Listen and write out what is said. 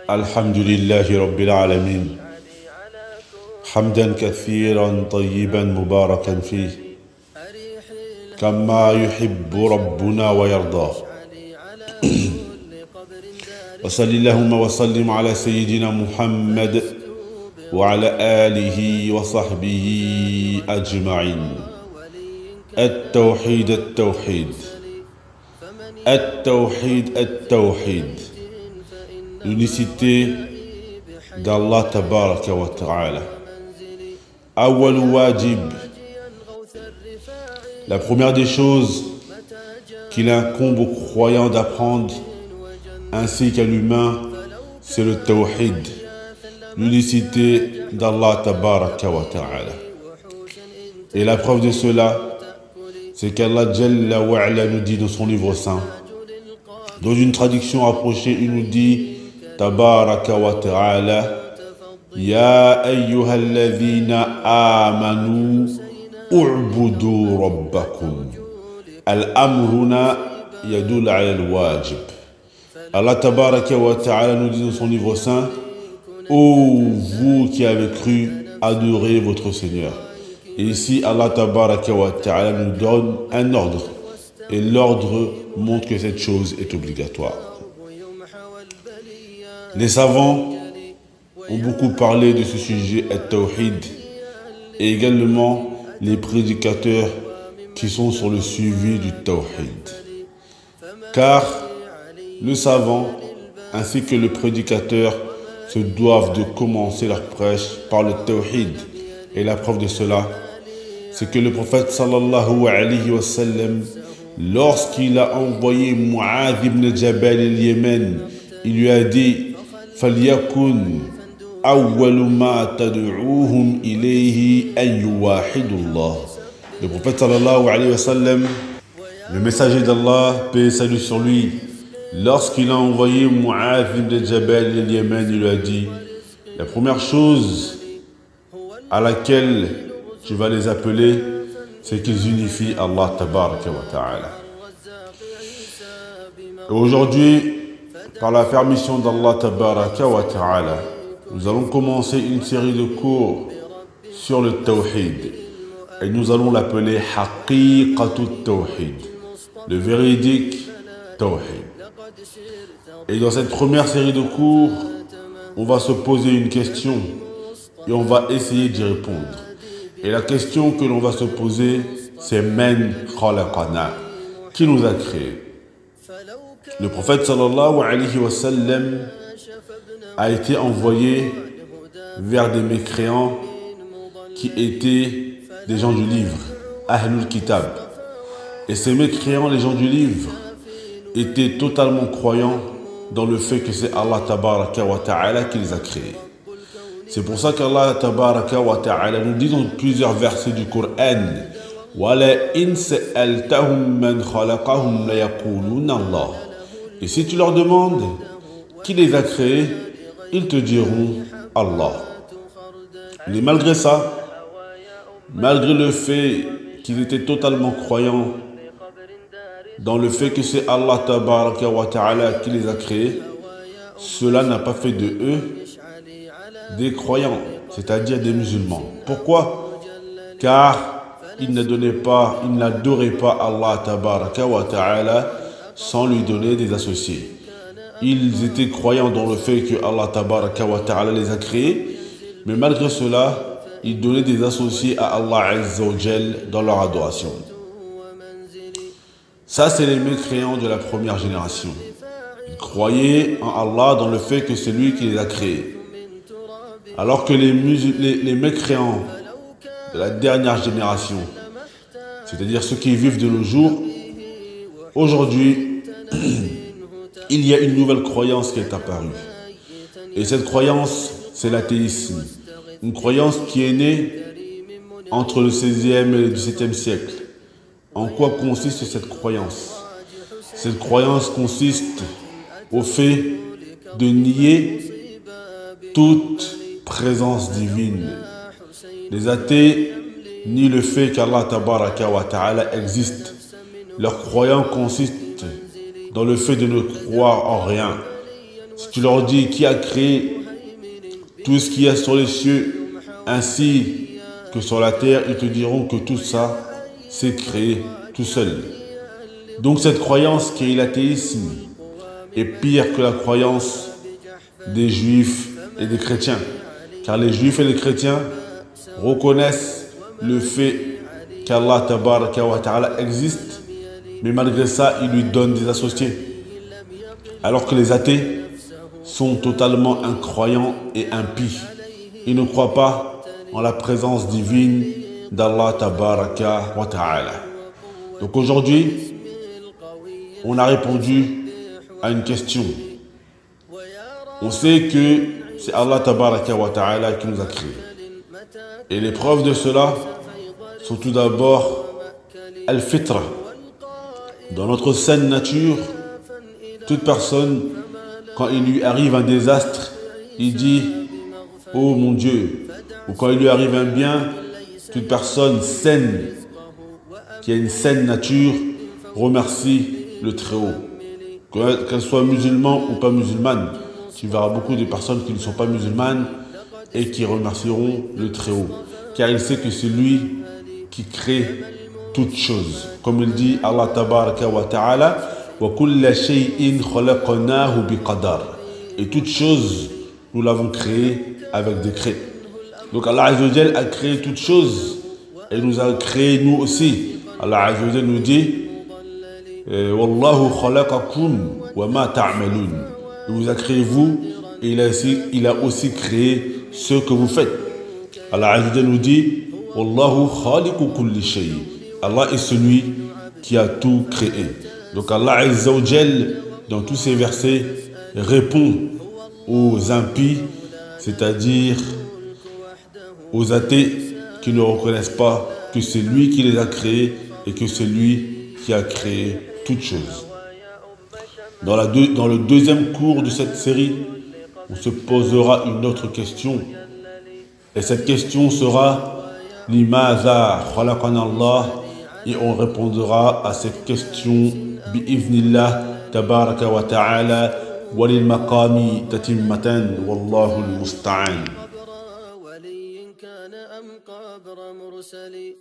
الحمد لله رب العالمين حمدا كثيرا طيبا مباركا فيه كما يحب ربنا ويرضى وصل اللهم وسلم على سيدنا محمد وعلى آله وصحبه أجمعين. التوحيد التوحيد التوحيد التوحيد l'unicité d'Allah tabaraka wa ta'ala. Awwal wajib, la première des choses qu'il incombe aux croyants d'apprendre ainsi qu'à l'humain, c'est le tawhid, l'unicité d'Allah tabaraka wa ta'ala. Et la preuve de cela, c'est qu'Allah Jalla wa Ala nous dit dans son livre saint, dans une traduction approchée, il nous dit Tabaraka wa ta'ala, Ya ayyuhalladhina amanu u'budu rabbakum. Al-amruna yadul ala al-wajib. Allah Tabaraka wa ta'ala nous dit dans son livre saint, ô vous qui avez cru, adorez votre Seigneur. Et ici, Allah Tabaraka wa ta'ala nous donne un ordre. Et l'ordre montre que cette chose est obligatoire. Les savants ont beaucoup parlé de ce sujet, al-tawhid, et également les prédicateurs qui sont sur le suivi du tawhid. Car le savant ainsi que le prédicateur se doivent de commencer leur prêche par le tawhid. Et la preuve de cela, c'est que le prophète sallallahu alayhi wa sallam, lorsqu'il a envoyé Mu'adh ibn Jabal al-Yémen, il lui a dit فَلْيَكُنْ أَوَّلُ مَا تَدْعُوهُمْ إِلَيْهِ أَنْ يُوَاحِدُوا اللَّهِ. Le prophète sallallahu alayhi wa sallam, le messager d'Allah, paix et salut sur lui, lorsqu'il a envoyé Mu'adh ibn Jabal al-Yémen, il lui a dit la première chose à laquelle tu vas les appeler, c'est qu'ils unifient Allah tabaraka wa ta'ala. Aujourd'hui, par la permission d'Allah tabaraka wa ta'ala, nous allons commencer une série de cours sur le tawhid. Et nous allons l'appeler Haqiqatu Tawhid, le véridique tawhid. Et dans cette première série de cours, on va se poser une question et on va essayer d'y répondre. Et la question que l'on va se poser, c'est Man khalaqana, qui nous a créés? Le prophète sallallahu alayhi wa sallam a été envoyé vers des mécréants qui étaient des gens du livre, Ahlul Kitab. Et ces mécréants, les gens du livre, étaient totalement croyants dans le fait que c'est Allah tabaraka wa ta'ala qui les a créés. C'est pour ça qu'Allah tabaraka wa ta'ala nous dit dans plusieurs versets du Coran, وَلَئِنْ سَأَلْتَهُمْ مَنْ خَلَقَهُمْ لَيَقُولُونَ اللَّهُ. Et si tu leur demandes qui les a créés, ils te diront Allah. Mais malgré ça, malgré le fait qu'ils étaient totalement croyants dans le fait que c'est Allah tabaraka wa ta'ala qui les a créés, cela n'a pas fait de eux des croyants, c'est-à-dire des musulmans. Pourquoi? Car ils n'adoraient pas Allah tabaraka wa ta'ala sans lui donner des associés. Ils étaient croyants dans le fait que Allah tabaraka wa ta'ala les a créés, mais malgré cela, ils donnaient des associés à Allah azza wa jal dans leur adoration. Ça, c'est les mécréants de la première génération. Ils croyaient en Allah dans le fait que c'est lui qui les a créés. Alors que les mécréants de la dernière génération, c'est-à-dire ceux qui vivent de nos jours, aujourd'hui, il y a une nouvelle croyance qui est apparue. Et cette croyance, c'est l'athéisme. Une croyance qui est née entre le 16e et le 17e siècle. En quoi consiste cette croyance? Cette croyance consiste au fait de nier toute présence divine. Les athées nient le fait qu'Allah tabaraka wa ta'ala existe. Leur croyance consiste dans le fait de ne croire en rien. tu leur dis qui a créé tout ce qu'il y a sur les cieux ainsi que sur la terre, ils te diront que tout ça s'est créé tout seul. Donc cette croyance qui est l'athéisme est pire que la croyance des juifs et des chrétiens. Car les juifs et les chrétiens reconnaissent le fait qu'Allah Tabaraka wa Ta'ala existe, mais malgré ça, ils lui donnent des associés. Alors que les athées sont totalement incroyants et impies. Ils ne croient pas en la présence divine d'Allah Tabaraka wa Ta'ala. Donc aujourd'hui, on a répondu à une question. On sait que c'est Allah Tabaraka wa Ta'ala qui nous a créés. Et les preuves de cela sont tout d'abord al-fitra. Dans notre saine nature, toute personne, quand il lui arrive un désastre, il dit « Oh mon Dieu !» Ou quand il lui arrive un bien, toute personne saine, qui a une saine nature, remercie le Très-Haut. Qu'elle soit musulmane ou pas musulmane, tu verras beaucoup de personnes qui ne sont pas musulmanes et qui remercieront le Très-Haut. Car il sait que c'est lui qui crée toutes choses. Comme il dit Allah Tabaraka wa Ta'ala, wa kulla shay'in khalaqnahu biqadar. Et toute chose, nous l'avons créée avec décret. Donc Allah Azza wa Jal a créé toutes choses et nous a créé nous aussi. Allah Azza wa Jal nous dit Wallahu khalaqakum wa ma ta'malun. Il vous a créé vous et il a aussi créé ce que vous faites. Allah Azza wa Jal nous dit Wallahu khaliqu kulli shay. Allah est celui qui a tout créé. Donc Allah Azza wa Jal, dans tous ces versets, répond aux impies, c'est-à-dire aux athées qui ne reconnaissent pas que c'est lui qui les a créés et que c'est lui qui a créé toutes choses. Dans le deuxième cours de cette série, on se posera une autre question. Et cette question sera Limaza khalaqana Allah, et on répondra à cette question bi'idhnillah tabaraka wa ta'ala walil maqami tatimmatan wallahu al-musta'an. كان أم قبر مرسلي